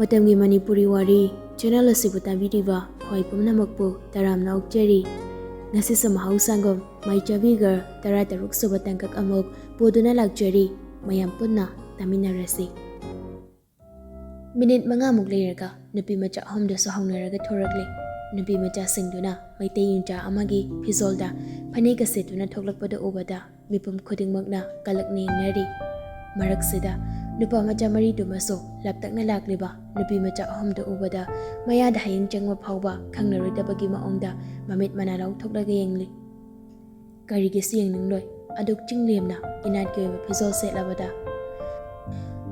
Matamgi Manipuri Wari channel asibu tabiriba khoi pumnamakpu taramna okjeri ngasi samahau sangom mai Chubby Girl Narrator suba tangkak amok poduna lakjeri mayam punna taminarasi minute mangamuk leiraga nupi macha homda so haunaraga thorakle nupi macha singduna maitei yunja amagi phizolda phane ka setuna thoklakpada obada mipum khodingmakna kalakne nari maraksida nupa macha mari dumaso laptakna lakliba nupi macha ahomda ubada mayada haying changma phawba khangnaroidabagi maongda mamit manalau thoklaga yengli karigi siyeng ningloi aduk chinglemna inatke phizol setlabada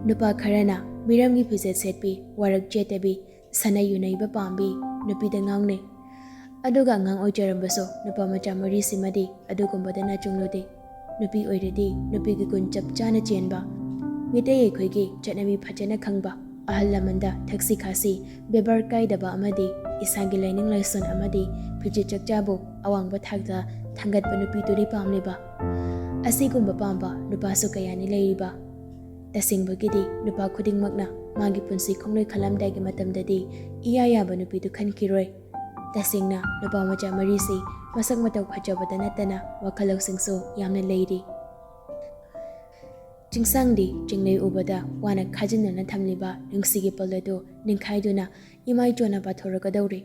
nupa kharana miramgi phizet setpi warak jetebi sanayunaiba pambi nupi da ngangne aduga ngang oijarambaso nupa macha mari simadi adugumbada na chunglode nupi oiredi nupi gi kun chap chana chenba Mitay Koigi, Chatnami Pachana Kangba, Ahalamanda, Taxi Kasi, Bebar Kaidaba Amadi, Isangi Lining Lyson Amadi, Pijichak Jabo, Awang Batagda, Tangat Panupituri Pamliba. Asigumba Pamba, Nupaso Kayani Laiba. Tasing Bagidi, Nupa Kuding Magna, Magi Punsi Kongloi Kalam Dagi Matam Dadi, Iyaya Banupitu Kankiroi. Tasing na, Nupa Maja Marisi, Masak Mataw Pajabatanatana, Wakalaw Singso, Yamna Lady. Jingsangdi jinglei ubada wana khajinna na thamliba nungsigi polado ningkhaiduna imai jona pathoraga dauri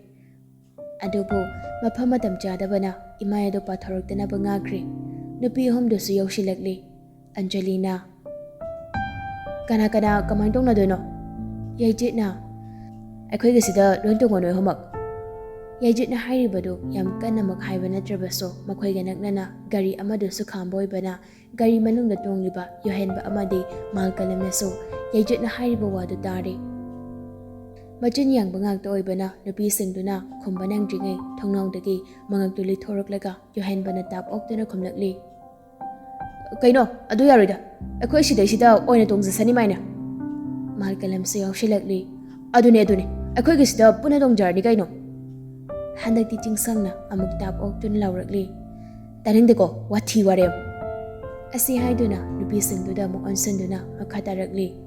adubo mapha matam jadabana imai ado pathoraktana bangakri nupi homdo su yaushilakli Angelina kana kamai tongna doino yaijitna akhoi gisida loin tongonoi homak yaijitna hairibado yam kanna mak haiba natrabaso makhoi ga naknana gari amado su khamboi bana gari manungda tongliba yohenba amadi malkalamna so yaijitna hairiba wadu tare machin yang bangak to oibana nupi singduna khumbanang dringai thongnawdagi mangak tuli thoraklaga yohenba na tap oktana khumlakli kaino adu yaroida akhoi sida oina tongja sani maina malkalam se yaushilakli adune akhoi gisida puna tongjarni kaino Handakti jingsangna amuk tap oktun laurakli Taningdeko wathi warem Asi haiduna nupi singduda muk onsanduna makatarakli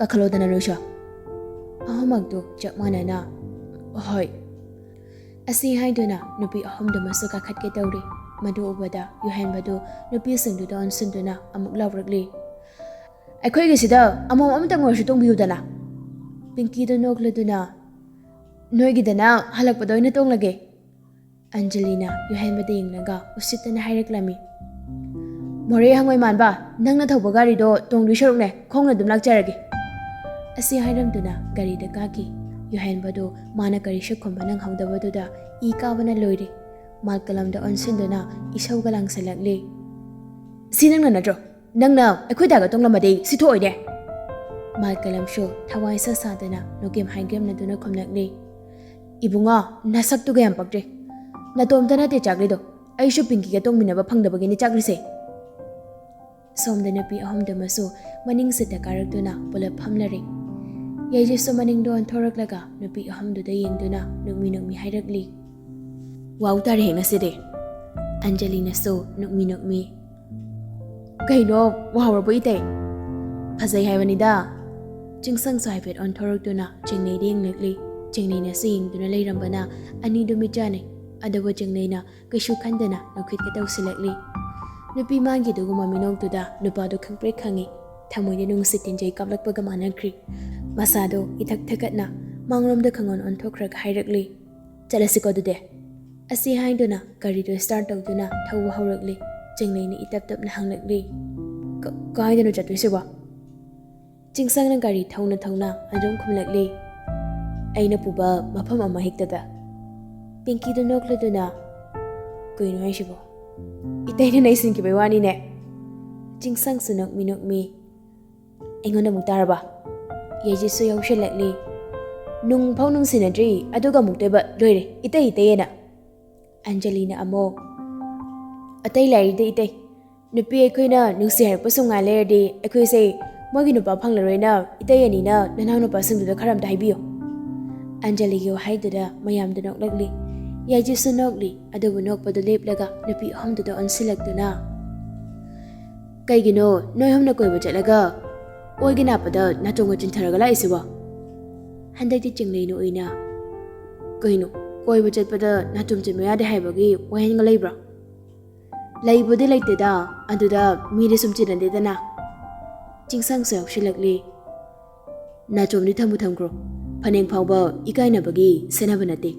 Kakhalodana rusha Ahamagdu jakmana na Hoy Asi haiduna nupi ahamda masu kakatke dauri Madu ubada yuhen badu nupi singduda onsanduna amuk laurakli Akhoi gisida amam amtang warshu tongbiyudana Pinky do nokladuna Noigidana halakpado ina tonglage Angelina yohenbada yingnaga usitana haireklami More hangoi manba nangna thawba gari do tongri sharukne khongna dum lakjarage Asi hairamduna gari da kaki yohenbado mana kari shakhomba nang hawdabaduda I kabana loire malkalamda onsinduna isawga langsalakle Si nangna nadro nangna akhoi daga tonglamade sitho oide malkalam sho thawai sa sadana nogem haigem naduna khomlakle Ibunga nasak tu gayam pakre natom tana te chakri do aishu pinky ka tong minaba phangdabagi ni chakri se somdana pi ahomda maso maning sita karaktuna pula phamlare yaije so maning do anthoraklaga nupi ahomdu da yengduna nukmi hairakli wow tar henga side Angelina so nukmi kaino wow ro ite phazai haibani da jingsang so haibet anthoraktuna jingnei ding lekli Jingnayna siyingduna layrambana ani dumijane adawa jingnayna kaishu khandana nukhit ka tawsilakli nupi magi duguma minogduda nupado khangpre khangi thamoyna nungsitinjay kaplakpaga manakri masado ithak thakatna mangromda khangon onthokrak hairakli chalasiko dude asi haiduna garido start tawduna thawa haurakli jingnayna itaptapna hanglakli kaidano chatwisiba jingsangna gari thawna adum khumlakli Aina puba mapam ama hektada Pinky do nokladuna Kuino haishibo Itayna naisin kibai wani ne Jingsang sunok mi Ingona muktaraba Yaji so yaushilakli Nung pau nung sinadri aduga muktaba loire itayena Angelina amo Atay lairida itay Nupi akoina nungsi harpa sunga lairdi akoy say Mogi nupa panglaroy na itayani na nanaw nupa sungduda karamda haibiyo Angelina haidada mayamda noklagli yaji su nokli adubu nokpado leplaga nupi ahomduda onsilakduna Kaigino noy homna koiba chatlaga oiginapada natonga chintharaga laisiba Handakti Chinglei no ina. Kaino, koiba chatpada natum chimaya de haibagi wahenga leibra. Leibudi leiteda aduda miri sum chinandedana. Chingsang so shilakli. Natum ni thamu thamkro. Phaneng phawba ikainabagi senabanate.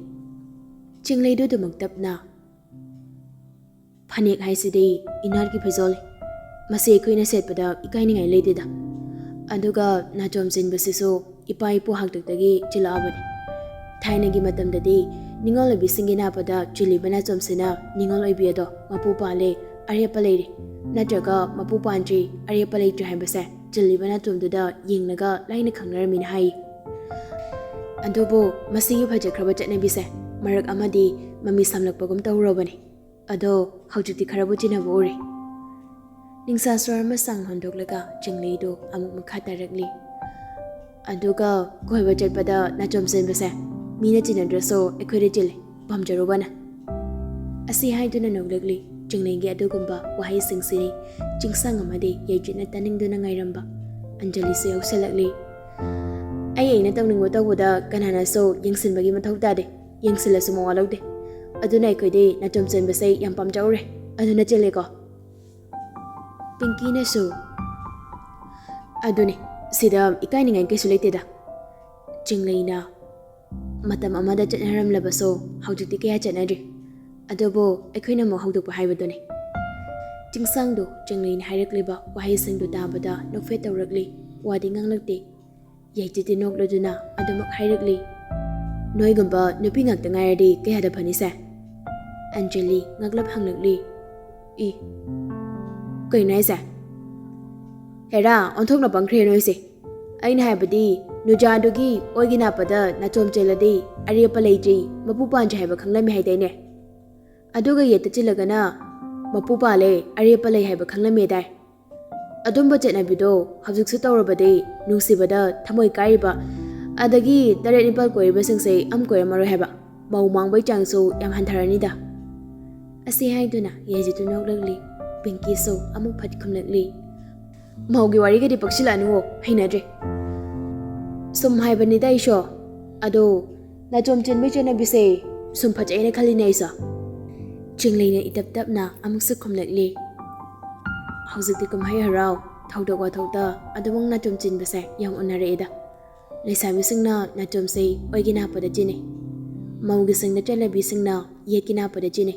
Chinglei do dumaktapna. Phanek haisidi inar ki phizoli. Masi koina setpada ikainingai leideda. Aduga natum jinbasiso ipa ipu haktaktagi chilabani. Thainagi matamdadi ningol obi singina pada chilibana chomsina ningol obi ado mapu pale arepa leiri. Natraga mapu panji arepa leitri haibase chilibana chomduda yingnaga laina khangnaramin hai. Adubo masigi phajakraba chatnabise marak amadi mami samlakpagum tawrobani. Ado haujukti kharabu chinabu uri. Ningsa swarma sang hondoklaga Chinglei do amuk makha tarakli. Aduga koiba chatpada nachom senbase mina chinadraso ekhore chile pamjarubana. Asi haiduna noglagli Chinglei gi adugumba wahai singsini chingsang amadi yajina taningduna ngairamba. Anjali se yausalakli. Ai aina tawningwa tawbuda kanana so yengsinbagi mathau tade yengsilasu mawalaude. Aduna ekhode nachom senbase yam pamjaure. Aduna chile ko. Pinky na so. Aduni, sida ikainingan kay sulaytida. Chinglei na. Matam amada chatnaram labaso, haujukti kaya chatnadri. Adobo, akoy na mo hauduk pa haibaduni. Chingsang do, Chinglei na hairakliba, wahisang do tabada, nokfet tawrakli, wadi ngang lagti. Yaytiti noklado na, adomak hairakli. Noy gamba, nupi ngakta ngayardi, kaya da panisa. Anjali, ngaglap hanglagli. Kay na isa. Hera, onthok na pangkriya no isi. Ay na haibadi, nujadugi, oy ginapada na chom cheladi, ariya palayji, mapupanja haiba khanglami haiday ne. Aduga yeta chilagana, mapupale, ariya palay haiba khanglami day. Adumba chetna bido, habjuksu tawrabadi, nungsibada, thamoy kariba, adagi taret nipal koiriba singse am koiramaro haiba, mau mangbay changsu yam hantharanida. Asi haiduna, yajitu noglagli. Pinky so amuk phat khumlakli. Maugi wari gadi pakshila anuwo hainadre. Sum haibani da isho. Ado na chom chenbai chena bise sum phachaina khalina isa. Chinglei na itap na amuk su khumlakli. Haujukti kumhai harau thauda wa thauda adawang na chom chin base yam onare ida. Leisami singna na chom sei oigina pada chine. Maugi singna chalabi singna yekina pada chine.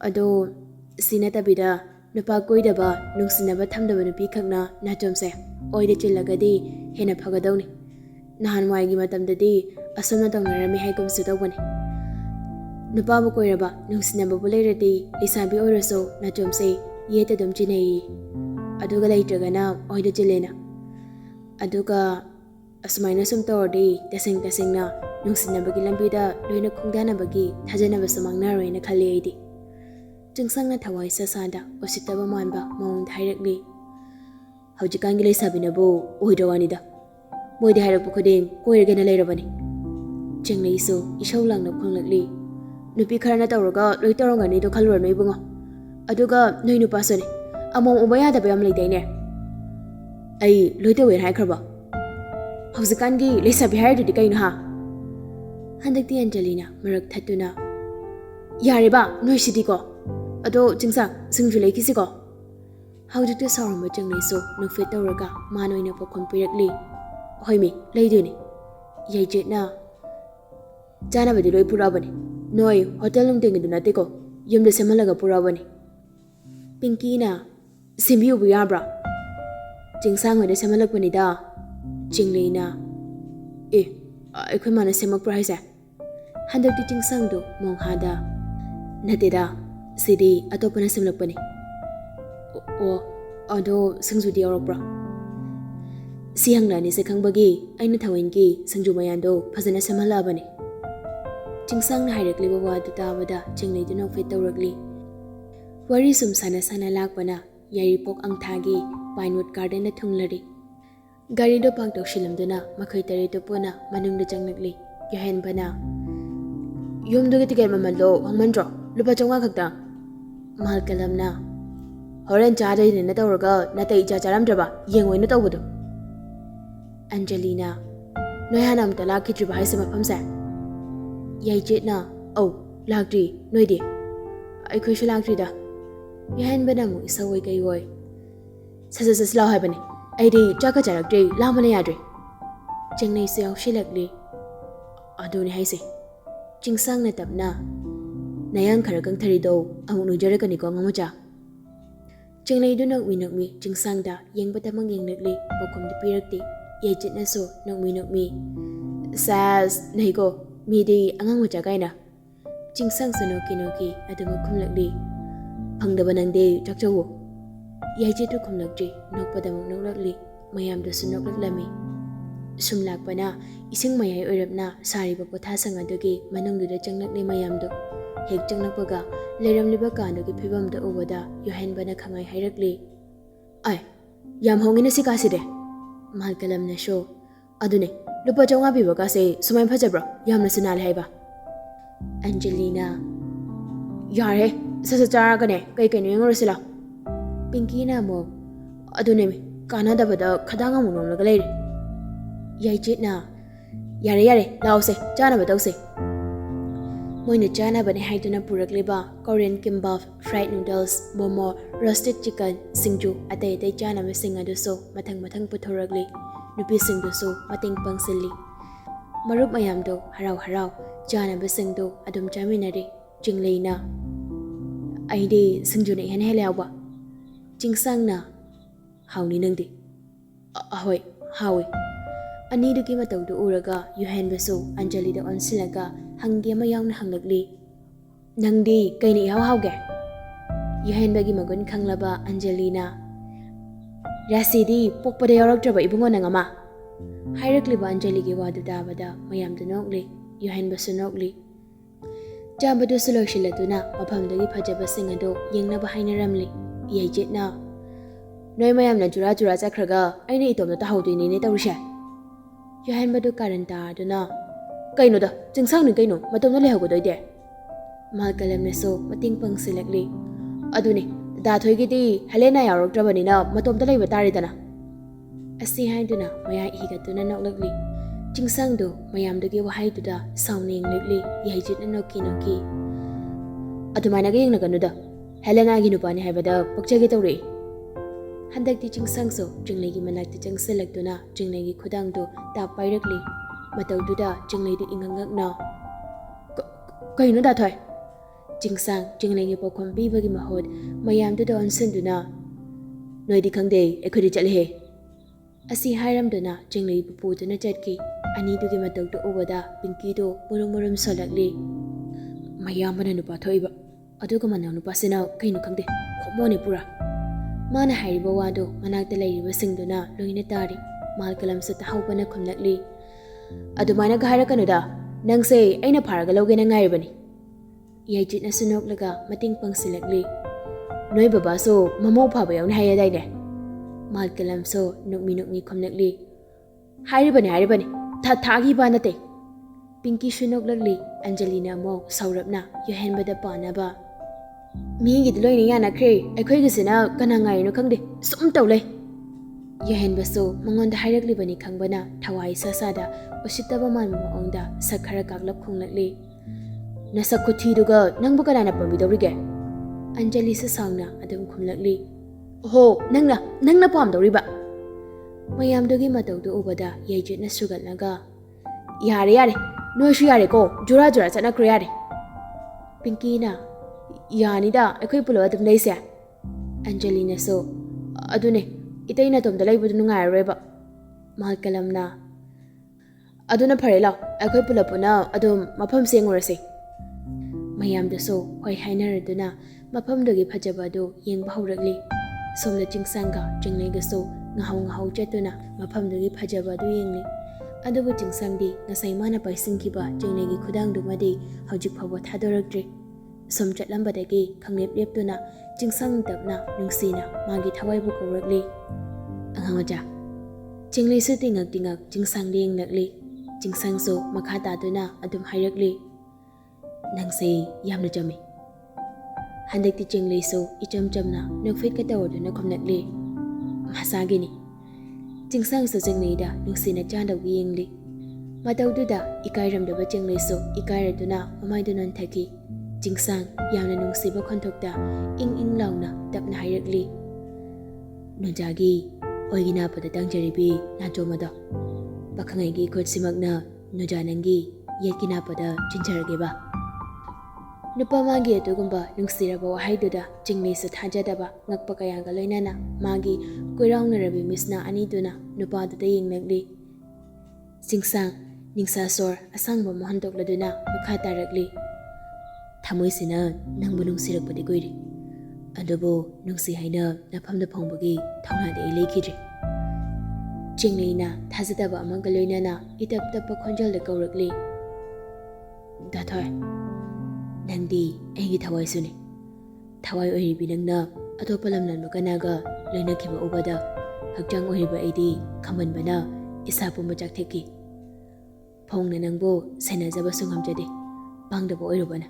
Ado sinata bida nupa koidaba nungsinaba thamdaba nupi khakna nachomse oide chillagadi hena phagadawni nahan waigi matamdadi asomna tawnarami haigum sudawani nupa bu koiraba nungsinaba buleiradi lisabi oiraso nachomse yete dum chinei aduga leitragana oide chilena aduga asmaina sum tawrdi tasengna nungsinabagi lambida loina khungdanabagi thajanaba samangnaroina khali aidi Chingsang na thawai sasada ositaba manba maung thairakli. Haujikangi leisabinabu oidawanida. Moide hairakpu khuding koiragena leirabani. Chinglei so isau langna khunglakli. Nupi kharana tawraga loi tawrangani do khalura noi bungo. Aduga noi nupa sone. Amom ubaya da bayam leidaine. Ai loi tawen haikraba. Haujikangi leisabi hairadi kaina ha. Handakti Anjalina marak thatuna. Yariba noi sidiko. Ado chingsang singju leikisiko. Haujukti sauramba Chinglei so nukfet tawraga manoina pokhon pirakli. Hoimi leiduni. Yaijetna. Jana badi loi purabani. Noi hotel lungtengi dunatiko. Yumda semalaga purabani. Pinky na simbiu buyabra. Chingsang hoida semalakpani da. Chinglei na. Akhoi mana semak praisa. Handakti chingsang do monghada. Nateda. Sidi atopana semlakpani. Ado singzudi aurokbra. Sihanglani se khangbagi aina thawenki singju mayando phajana samhalabani. Chingsang na hairakliba wadu tabada Chinglei du nokfet tawrakli. Wari sum sana lakpana yaripok angthagi Pinewood Garden na thunglari. Gari do park tawsilamduna makhoi tare to puna manungda changlakli. Yohen bana. Yumdugi ticket mamallo hongmandro. Lupa chongwa khakta. Mahal kalamna. Horen chada na tawraga natai cha charamdraba yengoi na tawbudu. Anjalina. Noi hana amta lakidri ba haise mafamse. Yai jetna au lakdri noi di. Aikhoishu lakdri da. Yahan bana mu isawai kai woi. Sasa lao hai bane. Aidi chaka charakdri lamana yadri. Jengnai se yaw shilakli. Aduni haise. Jingsang na tapna. Nayang kharakang tharido amuk nujarakani ko Khumancha. Jengnai du nakmi jingsang da yengbata mangyenglikli bokom di pirakti. Yai jetna so nakmi. Sas nahi ko midi angang macha kaina. Jingsang so noki adama khumlakli. Phangdaba nangde chakchawo. Yai jetu khumlakji nokpadamuk noklakli. Mayam da su noklaklami. Sumlakpana ising mayai oirapna sariba pothasang adugi manungduda changlakli mayamdo. Hek changlakpaga leiramliba kandugi phibamda ubada yohanbana khangai hairakli. Ai yam hongina sikaside. Malkalamna sho adune lupa chonga piba kase sumai phajabra yamna sunal haiba. Angelina yare sasa charagane kai kai ngorosila. Pinky na mo adune mi kanada bada khadanga munomlaga leire. Yai jetna yare laose chana ba tause. Moina chana bane haiduna purakliba Korean kimbap, fried noodles, momo, roasted chicken, singju atay chana ma sing adu so mathang puthorakli. Nupi sing do so mating pangsilli. Marup mayam do harau chana ba sing do adum chaminari jingleina. Aide singju ne hen helawa. Jingsang na hauni nangdi. Ahoy hawi. Anidugi matawdu uraga yuhanbaso Anjali da onsilaga hangi ama yauna hanglakli. Nangdi kaini hauge. Yuhanbagi magun khanglaba Angelina. Rasidi pokpada yaraktraba ibungo nangama. Hairakliba Anjali gi wadu dabada mayamdu nokli. Yuhanbaso nokli. Jambadu sulokshilatuna mapamdagi phajaba singado yengnaba hainaramli. Yai jetna. Noi mayamna jura chakraga aina itomna tahawduini ne tawrisha. Yohanbadu karanta aduna kaino da jingsang ni kaino matomna lehagodoide. Malkalamna so mating pangsilakli. Adune da thoigidi halena yaroktrabani na matomta leiba taridana. Asi haiduna maya higatuna noklakli. Jingsang do mayamdagi wahaiduda sauning likli yai jetna noki. Adumaina ga yengnaganuda Helena gi nupani haibada pokchagi tawri. Handakti jingsang so jinglegi manakti jangsalakduna jinglegi khudangdo ta pairakli. Matawduda jinglegi ingangakna. Kaino da thoi. Jingsang jinglegi pokhom bibagi mahod mayamduda onsanduna. Noidi khangde ekhodi chalehe. Asi hairamduna jinglegi pupuduna chatki. Anidugi matawdu ubada Pinky do murum solakli. Mayambana nupa thoiba. Aduga manang nupasina kaino khangde khomone pura. Mana hairiba wado manakta leiriba singduna loina tari. Malkalam sa tahawbana khumlakli. Adumaina ga hairakanuda nangse aina pharaga logena ngairibani. Yai jetna sunoklaga mating pangsilakli. Noi baba so mamo phaba yawna hayadaine. Malkalam so nukmi khumlakli. Hairibani thagi ba nate. Pinky sunoklakli Angelina mo saurapna yohanbada panaba. Migi dloini yana kre akhoi gisina kanangai no khangde sum tawle. Yohanbaso mangonda hairakli bani khangbana thawai sasada usitaba man maongda sakhara kaglap khonglakli. Nasakhuthi duga nangbu kanana pamidawrige. Anjali sa sangna adum khumlakli. Ho nangna pam dawriba. Mayamdugi matawdu ubada yai jetna sugatlaga. Yare noishu yare ko jura chana kre yare. Pinky na yanida akhoi pulo adum leise. Angelina so adune itaina tomda laibudu nungaireba. Malkalamna aduna pharela akhoi pulapuna adum mafam sengorase. Mayamda so hoi hainaraduna mafamdogi phajabadu yengba haurakli. Somda jingsanga jinglega so ngahau chatuna mafamdogi phajabadu yengli. Adubu jingsangdi ngasai mana paisingkiba jinglegi khudangdumadi hojik phawa thadorakdri. Som chatlambadagi khanglep leptuna jingsang tapna nungsina magi thawaibu kawrakli. Khumancha jingle su tingak jingsang ding nakli. Jingsang so makha taduna adum hairakli. Nangse yamna jami. Handakti jingle so ichamna nokfit ka tawduna khomnakli. Masagini Jingsang so jingleda nungsina chandawgi yengli. ꯃꯇꯧꯗꯨꯗ ꯏꯀꯥꯏꯔꯝꯗꯕ ꯆꯤꯡꯂꯩꯁꯨ ꯏꯀꯥꯏꯔꯗꯨꯅ ꯃꯃꯥꯏꯗꯨ ꯅꯣꯟꯊꯈꯤ꯫ ꯆꯤꯡꯁꯥꯡ ꯌꯥꯝꯅ ꯅꯨꯡꯁꯤꯕ ꯈꯣꯟꯊꯣꯛꯇ ꯏꯪ ꯏꯪ ꯂꯥꯎꯅ ꯇꯞꯅ ꯍꯥꯏꯔꯛꯂꯤ, "ꯅꯣꯟꯖꯥꯒꯤ ꯑꯣꯏꯒꯤ ꯅꯥꯞꯄꯗ ꯇꯪꯖꯔꯤꯕꯤ ꯅꯥꯆꯣꯝ ꯑꯗꯣ, ꯄꯥꯈꯪꯉꯩꯒꯤ ꯈꯨꯠꯁꯤꯃꯛꯅ ꯅꯣꯖꯥ ꯅꯪꯒꯤ ꯌꯦꯠꯀꯤ ꯅꯥꯞꯄꯗ ꯆꯤꯟꯖꯔꯒꯦꯕ." ꯅꯨꯄꯥ ꯃꯥꯒꯤ ꯑꯗꯨꯒꯨꯝꯕ ꯅꯨꯡꯁꯤꯔꯕ ꯋꯥꯍꯩꯗꯨꯗ ꯆꯤꯡꯂꯩꯁꯨ ꯊꯥꯖꯗꯕ ꯉꯛꯄ ꯀꯌꯥꯒ ꯂꯣꯏꯅꯅ ꯃꯥꯒꯤ ꯀꯣꯏꯔꯥꯎꯅꯔꯕꯤ ꯃꯤꯠꯁꯅ ꯑꯅꯤꯗꯨꯅ ꯅꯨꯄꯥꯗꯨꯗ ꯌꯦꯡꯂꯛꯂꯤ꯫ ꯆꯤꯡꯁꯥꯡ ꯅꯤꯡꯁꯥ ꯁꯣꯔ ꯑꯁꯥꯡꯕ ꯑꯃ ꯍꯣꯟꯗꯣꯛꯂꯗꯨꯅ ꯃꯈꯥ ꯇꯥꯔꯛꯂꯤ, "ꯊꯃꯣꯏꯁꯤꯅ ꯅꯪꯕꯨ ꯅꯨꯡꯁꯤꯔꯛꯄꯗꯤ ꯀꯨꯏꯔꯦ, ꯑꯗꯨꯕꯨ ꯅꯨꯡꯁꯤ ꯍꯥꯏꯅ ꯅꯐꯝꯗ ꯐꯣꯡꯕꯒꯤ ꯊꯧꯅꯥꯗꯤ ꯑꯩ ꯂꯩꯈꯤꯗ꯭ꯔꯤ." ꯆꯤꯡꯂꯩꯅ ꯊꯥꯖꯗꯕ ꯑꯃꯒ ꯂꯣꯏꯅꯅ ꯏꯇꯞ ꯇꯞꯄ ꯈꯣꯟꯖꯦꯜꯗ ꯀꯧꯔꯛꯂꯤ, "ꯗꯥꯊꯣꯏ, ꯅꯪꯗꯤ ꯑꯩꯒꯤ ꯊꯋꯥꯏꯁꯨꯅꯤ꯫ ꯊꯋꯥꯏ ꯑꯣꯏꯔꯤꯕꯤ ꯅꯪꯅ ꯑꯇꯣꯞꯄ ꯂꯝꯂꯥꯟꯕ ꯀꯅꯥꯒ ꯂꯣꯏꯅꯈꯤꯕ ꯎꯕꯗ ꯍꯛꯆꯥꯡ ꯑꯣꯏꯔꯤꯕ ꯑꯩꯗꯤ ꯈꯝꯕꯟꯕꯅ ꯏꯁꯥ ꯄꯨꯝꯕ ꯆꯥꯛꯊꯦꯛꯈꯤ꯫ ꯐꯣꯡꯅ ꯅꯪꯕꯨ ꯁꯦꯟꯅꯖꯕꯁꯨ ꯉꯝꯖꯗꯦ, ꯄꯥꯡꯗꯕ ꯑꯣꯏꯔꯨꯕꯅ꯫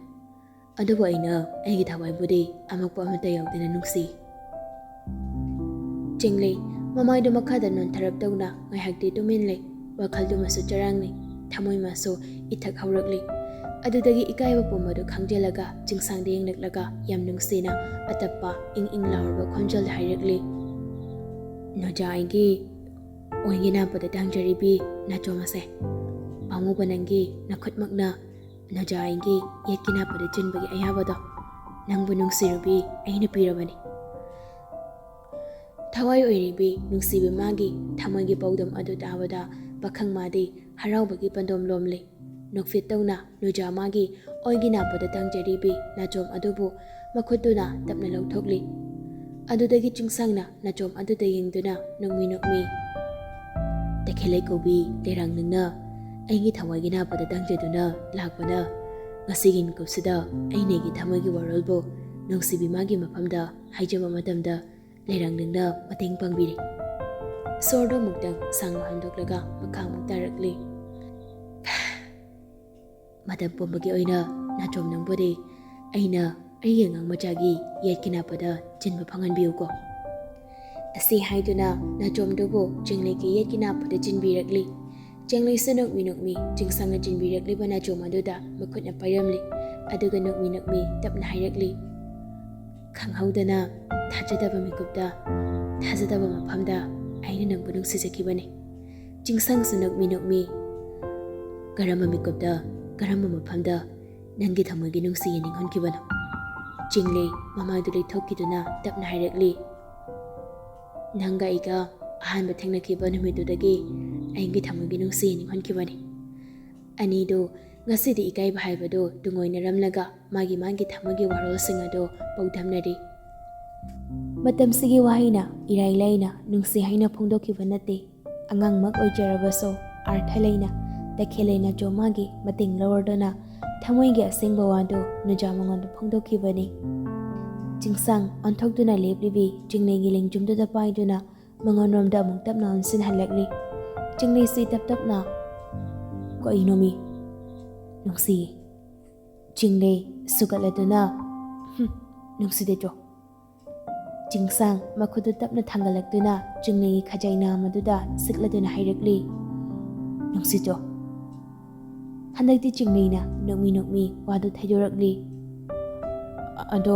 ꯑꯗꯨꯕꯨ ꯑꯩꯅ ꯑꯩꯒꯤ ꯊꯋꯥꯏꯕꯨꯗꯤ ꯑꯃꯛꯄ ꯑꯃꯠꯇ ꯌꯥꯎꯗꯅ ꯅꯨꯡꯁꯤ." ꯆꯤꯡꯂꯩ ꯃꯃꯥꯏꯗꯨ ꯃꯈꯥꯗ ꯅꯣꯟꯊꯔꯞꯇꯧꯅ ꯉꯥꯏꯍꯥꯛꯇꯤ ꯇꯨꯃꯤꯟ ꯂꯩ꯫ ꯋꯥꯈꯜꯗꯨꯃꯁꯨ ꯆꯔꯥꯡꯅꯩ, ꯊꯃꯣꯏꯃꯁꯨ ꯏꯊꯛ ꯍꯧꯔꯛꯂꯤ꯫ ꯑꯗꯨꯗꯒꯤ ꯏꯀꯥꯏꯕ ꯄꯨꯝꯕꯗꯨ ꯈꯪꯖꯤꯜꯂꯒ ꯆꯤꯡꯁꯥꯡꯗ ꯌꯦꯡꯂꯛꯂꯒ ꯌꯥꯝ ꯅꯨꯡꯁꯤꯅ ꯑꯇꯞꯄ ꯏꯪ ꯏꯪ ꯂꯥꯎꯔꯕ ꯈꯣꯟꯖꯦꯜꯗ ꯍꯥꯏꯔꯛꯂꯤ, "ꯅꯣꯖꯥ ꯑꯩꯒꯤ ꯑꯣꯏꯒꯤ ꯅꯥꯞꯄꯗ ꯇꯪꯖꯔꯤꯕꯤ ꯅꯥꯆꯣꯝ ꯑꯁꯦ, ꯄꯥꯝꯃꯨꯕ ꯅꯪꯒꯤ ꯅꯈꯨꯠꯃꯛꯅ ꯅꯣꯖꯥ ꯑꯩꯒꯤ ꯌꯦꯠꯀꯤ ꯅꯥꯞꯄꯗ ꯆꯤꯟꯕꯒꯤ ꯑꯌꯥꯕꯗꯣ ꯅꯪꯕꯨ ꯅꯨꯡꯁꯤꯔꯨꯕꯤ ꯑꯩꯅ ꯄꯤꯔꯕꯅꯤ." ꯊꯋꯥꯏ ꯑꯣꯏꯔꯤꯕꯤ ꯅꯨꯡꯁꯤꯕꯤ ꯃꯥꯒꯤ ꯊꯃꯣꯏꯒꯤ ꯄꯥꯎꯗꯝ ꯑꯗꯨ ꯇꯥꯕꯗ ꯄꯥꯈꯪ ꯃꯥꯗꯤ ꯍꯔꯥꯎꯕꯒꯤ ꯄꯟꯗꯣꯝ ꯂꯣꯝꯂꯤ꯫ ꯅꯣꯛꯐꯦꯠ ꯇꯧꯅ ꯅꯣꯖꯥ ꯃꯥꯒꯤ ꯑꯣꯏꯒꯤ ꯅꯥꯞꯄꯗ ꯇꯪꯖꯔꯤꯕꯤ ꯅꯥꯆꯣꯝ ꯑꯗꯨꯕꯨ ꯃꯈꯨꯠꯇꯨꯅ ꯇꯞꯅ ꯂꯧꯊꯣꯛꯂꯤ꯫ ꯑꯗꯨꯗꯒꯤ ꯆꯤꯡꯁꯥꯡꯅ ꯅꯥꯆꯣꯝ ꯑꯗꯨꯗ ꯌꯦꯡꯗꯨꯅ ꯅꯣꯛꯃꯤ ꯅꯣꯛꯃꯤ, "ꯇꯈꯦꯜ ꯂꯩꯀꯧꯕꯤ ꯂꯩꯔꯥꯡ ꯅꯪꯅ ꯑꯩꯒꯤ ꯊꯋꯥꯏꯒꯤ ꯅꯥꯞꯄꯗ ꯇꯪꯖꯗꯨꯅ ꯂꯥꯛꯄꯅ ꯉꯁꯤꯒꯤ ꯃꯤꯀꯨꯞꯁꯤꯗ ꯑꯩꯅ ꯑꯩꯒꯤ ꯊꯃꯣꯏꯒꯤ ꯋꯥꯔꯣꯜꯕꯨ ꯅꯨꯡꯁꯤꯕꯤ ꯃꯥꯒꯤ ꯃꯐꯝꯗ ꯍꯥꯏꯖꯕ ꯃꯇꯝꯗ ꯂꯩꯔꯥꯡ ꯅꯪꯅ ꯃꯇꯦꯡ ꯄꯥꯡꯕꯤꯔꯤ." ꯁꯣꯔꯗꯨ ꯑꯃꯨꯛꯇꯪ ꯁꯥꯡꯅ ꯍꯣꯟꯗꯣꯛꯂꯒ ꯃꯈꯥ ꯑꯃꯨꯛ ꯇꯥꯔꯛꯂꯤ, "ꯃꯇꯝ ꯄꯨꯝꯕꯒꯤ ꯑꯣꯏꯅ ꯅꯥꯆꯣꯝ ꯅꯪꯕꯨꯗꯤ ꯑꯩꯅ ꯑꯩꯒꯤ ꯑꯉꯥꯡ ꯃꯆꯥꯒꯤ ꯌꯦꯠꯀꯤ ꯅꯥꯞꯄꯗ ꯆꯤꯟꯕ ꯐꯪꯍꯟꯕꯤꯌꯨꯀꯣ." ꯑꯁꯤ ꯍꯥꯏꯗꯨꯅ ꯅꯥꯆꯣꯝꯗꯨꯕꯨ ꯆꯤꯡꯂꯩꯒꯤ ꯌꯦꯠꯀꯤ ꯅꯥꯞꯄꯗ ꯆꯤꯟꯕꯤꯔꯛꯂꯤ꯫ ꯆꯤꯡꯂꯩꯁꯨ ꯅꯣꯛꯃꯤ ꯅꯣꯛꯃꯤ ꯆꯤꯡꯁꯥꯡꯅ ꯆꯤꯟꯕꯤꯔꯛꯂꯤꯕ ꯅꯥꯆꯣꯝ ꯑꯗꯨꯗ ꯃꯈꯨꯠꯅ ꯄꯥꯏꯔꯝꯂꯤ꯫ ꯑꯗꯨꯒ ꯅꯣꯛꯃꯤ ꯅꯣꯛꯃꯤ ꯇꯞꯅ ꯍꯥꯏꯔꯛꯂꯤ, "ꯈꯪꯍꯧꯗꯅ ꯊꯥꯖꯗꯕ ꯃꯤꯀꯨꯞꯇ ꯊꯥꯖꯗꯕ ꯃꯐꯝꯗ ꯑꯩꯅ ꯅꯪꯕꯨ ꯅꯨꯡꯁꯤꯖꯈꯤꯕꯅꯤ." ꯆꯤꯡꯁꯥꯡꯁꯨ ꯅꯣꯛꯃꯤ ꯅꯣꯛꯃꯤ, "ꯀꯔꯝꯕ ꯃꯤꯀꯨꯞꯇ ꯀꯔꯝꯕ ꯃꯐꯝꯗ ꯅꯪꯒꯤ ꯊꯃꯣꯏꯒꯤ ꯅꯨꯡꯁꯤ ꯌꯦꯡꯅꯤꯡꯍꯟꯈꯤꯕꯅꯣ?" ꯆꯤꯡꯂꯩ ꯃꯃꯥꯏꯗꯨ ꯂꯩꯊꯣꯛꯈꯤꯗꯨꯅ ꯇꯞꯅ ꯍꯥꯏꯔꯛꯂꯤ, "ꯅꯪꯒ ꯑꯩꯒ ꯑꯍꯥꯟꯕ ꯊꯦꯡꯅꯈꯤꯕ ꯅꯨꯃꯤꯠꯇꯨꯗꯒꯤ ꯑꯩꯒꯤ ꯊꯃꯣꯏꯒꯤ ꯅꯨꯡꯁꯤ ꯌꯦꯡꯅꯤꯡꯍꯟꯈꯤꯕꯅꯤ." ꯑꯅꯤꯗꯨ ꯉꯁꯤꯗꯤ ꯏꯀꯥꯏꯕ ꯍꯥꯏꯕꯗꯨ ꯇꯨꯡꯑꯣꯏꯅꯔꯝꯂꯒ ꯃꯥꯒꯤ ꯃꯥꯒꯤ ꯊꯃꯣꯏꯒꯤ ꯋꯥꯔꯣꯜꯁꯤꯡ ꯑꯗꯨ ꯄꯥꯎꯗꯝꯅꯔꯤ꯫ ꯃꯇꯝꯁꯤꯒꯤ ꯋꯥꯍꯩꯅ ꯏꯔꯥꯏ ꯂꯥꯏꯅ ꯅꯨꯡꯁꯤ ꯍꯥꯏꯅ ꯐꯣꯡꯗꯣꯛꯈꯤꯕ ꯅꯠꯇꯦ꯫ ꯑꯉꯥꯡꯃꯛ ꯑꯣꯏꯖꯔꯕꯁꯨ ꯑꯥꯔꯊ ꯂꯩꯅ ꯇꯈꯦꯜꯂꯩ ꯅꯥꯆꯣꯝ ꯃꯥꯒꯤ ꯃꯇꯦꯡ ꯂꯧꯔꯗꯨꯅ ꯊꯃꯣꯏꯒꯤ ꯑꯁꯦꯡꯕ ꯋꯥꯗꯨ ꯅꯣꯖꯥ ꯃꯉꯣꯟꯗ ꯐꯣꯡꯗꯣꯛꯈꯤꯕꯅꯤ꯫ ꯆꯤꯡꯁꯥꯡ ꯑꯣꯟꯊꯣꯛꯇꯨꯅ ꯂꯦꯞꯂꯤꯕꯤ ꯆꯤꯡꯂꯩꯒꯤ ꯂꯦꯡꯖꯨꯝꯗꯨꯗ ꯄꯥꯏꯗꯨꯅ ꯃꯉꯣꯟꯔꯣꯝꯗ ꯑꯃꯨꯛ ꯇꯞꯅ ꯑꯣꯟꯁꯤꯟꯍꯜꯂꯛꯂꯤ꯫ ꯆꯤꯡꯂꯩꯁꯤ ꯇꯞ ꯇꯞꯅ, "ꯀꯩꯅꯣꯃꯤ ꯅꯨꯡꯁꯤꯌꯦ." ꯆꯤꯡꯂꯩ ꯁꯨꯒꯠꯂꯗꯨꯅ, "ꯅꯨꯡꯁꯤꯗꯦꯆꯣ." ꯆꯤꯡꯁꯥꯡ ꯃꯈꯨꯠꯇꯨ ꯇꯞꯅ ꯊꯥꯡꯒꯠꯂꯛꯇꯨꯅ ꯆꯤꯡꯂꯩꯒꯤ ꯈꯖꯥꯏ ꯅꯥꯝꯃꯗꯨꯗ ꯁꯤꯛꯂꯗꯨꯅ ꯍꯥꯏꯔꯛꯂꯤ, "ꯅꯨꯡꯁꯤꯆꯣ." ꯍꯟꯗꯛꯇꯤ ꯆꯤꯡꯂꯩꯅ ꯅꯣꯛꯃꯤ ꯅꯣꯛꯃꯤ ꯋꯥꯗꯨ ꯊꯩꯗꯣꯔꯛꯂꯤ, "ꯑꯗꯣ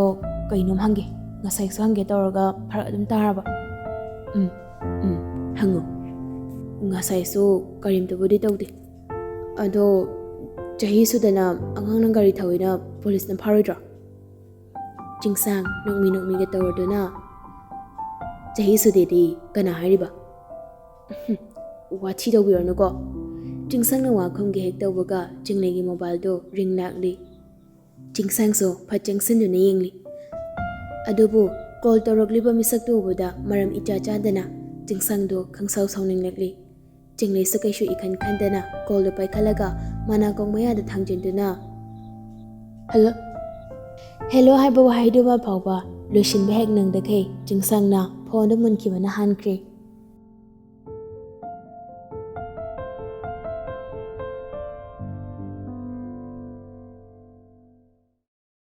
ꯀꯩꯅꯣꯝ ꯍꯪꯒꯦ, ꯉꯁꯥꯏꯁꯨ ꯍꯪꯒꯦ ꯇꯧꯔꯒ ꯐꯔꯛ ꯑꯗꯨꯝ ꯇꯥꯔꯕ." "ꯍꯪꯉꯨ." "ꯉꯁꯥꯏꯁꯨ ꯀꯔꯤꯝꯇꯕꯨꯗꯤ ꯇꯧꯗꯦ, ꯑꯗꯣ ꯆꯍꯤ ꯁꯨꯗꯅ ꯑꯉꯥꯡꯅ ꯒꯥꯔꯤ ꯊꯧꯏꯅ ꯄꯨꯂꯤꯁꯅ ꯐꯥꯔꯣꯏꯗ꯭ꯔꯣ?" ꯆꯤꯡꯁꯥꯡ ꯅꯣꯛꯃꯤ ꯅꯣꯛꯃꯤꯒ ꯇꯧꯔꯗꯨꯅ, "ꯆꯍꯤ ꯁꯨꯗꯦꯗꯤ ꯀꯅꯥ ꯍꯥꯏꯔꯤꯕ?" "ꯋꯥꯊꯤ ꯇꯧꯕꯤꯔꯅꯨꯀꯣ." ꯆꯤꯡꯁꯥꯡꯅ ꯋꯥ ꯈꯨꯝꯒꯦ ꯍꯦꯛ ꯇꯧꯕꯒ ꯆꯤꯡꯂꯩꯒꯤ ꯃꯣꯕꯥꯏꯜꯗꯨ ꯔꯤꯡ ꯂꯥꯛꯂꯤ꯫ ꯆꯤꯡꯁꯥꯡꯁꯨ ꯐꯠ ꯆꯪꯁꯤꯟꯗꯨꯅ ꯌꯦꯡꯂꯤ꯫ ꯑꯗꯨꯕꯨ ꯀꯣꯜ ꯇꯧꯔꯛꯂꯤꯕ ꯃꯤꯁꯛꯇꯨ ꯎꯕꯗ ꯃꯔꯝ ꯏꯆꯥ ꯆꯥꯗꯅ ꯆꯤꯡꯁꯥꯡꯗꯨ ꯈꯪꯁꯥꯎ ꯁꯥꯎꯅꯤꯡꯂꯛꯂꯤ꯫ ꯆꯤꯡꯂꯩꯁꯨ ꯀꯩꯁꯨ ꯏꯈꯟ ꯈꯟꯗꯅ ꯀꯣꯜꯗꯨ ꯄꯥꯏꯈꯠꯂꯒ ꯃꯅꯥꯀꯣꯡ ꯃꯌꯥꯗ ꯊꯥꯡꯖꯤꯟꯗꯨꯅ, "ꯍꯜꯂꯣ." ꯍꯦꯜꯂꯣ ꯍꯥꯏꯕ ꯋꯥꯍꯩꯗꯨꯃ ꯐꯥꯎꯕ ꯂꯣꯏꯁꯤꯟꯕ ꯍꯦꯛ ꯅꯪꯗꯈꯩ ꯆꯤꯡꯁꯥꯡꯅ ꯐꯣꯟꯗꯨ ꯃꯨꯟꯈꯤꯕꯅ ꯍꯥꯟꯈ꯭ꯔꯦ꯫